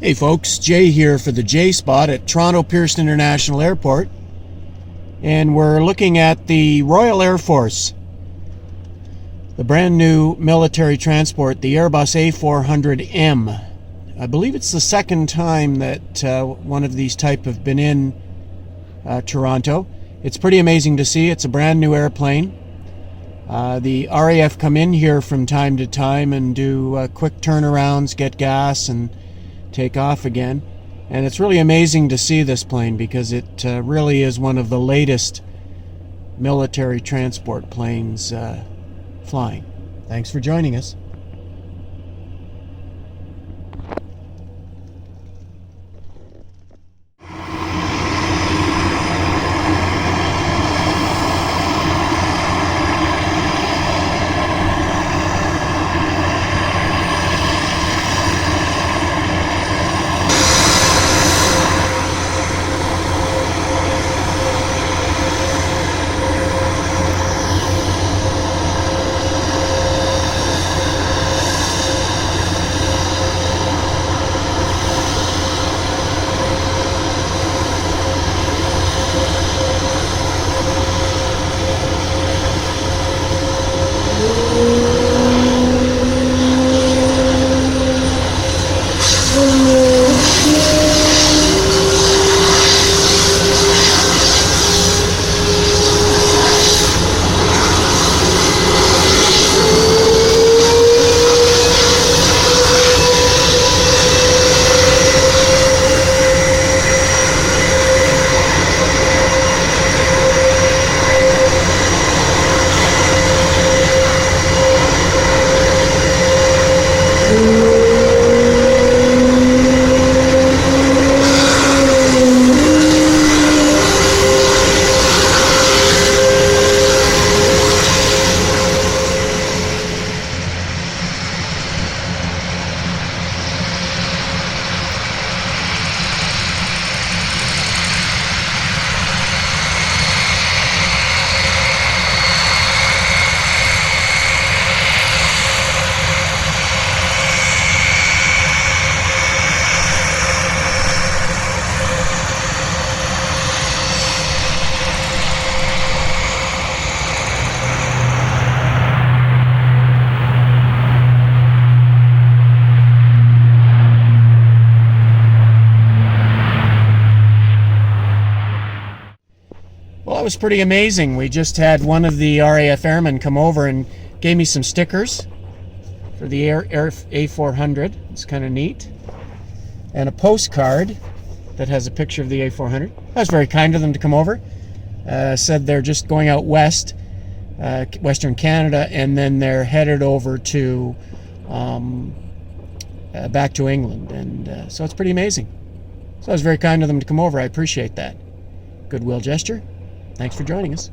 Hey folks, Jay here for the J Spot at Toronto Pearson International Airport, and we're looking at the Royal Air Force, the brand new military transport, the Airbus A400M. I believe it's the second time that one of these type have been in Toronto. It's pretty amazing to see. It's a brand new airplane. The R.A.F come in here from time to time and do quick turnarounds, get gas, and take off again. And it's really amazing to see this plane because it really is one of the latest military transport planes flying. Thanks for joining us. Well, that was pretty amazing. We just had one of the RAF airmen come over and gave me some stickers for the RAF A400. It's kind of neat. And a postcard that has a picture of the A400. That was very kind of them to come over. Said they're just going out west, Western Canada, and then they're headed over to back to England. And so it's pretty amazing. So it was very kind of them to come over. I appreciate that. Goodwill gesture. Thanks for joining us.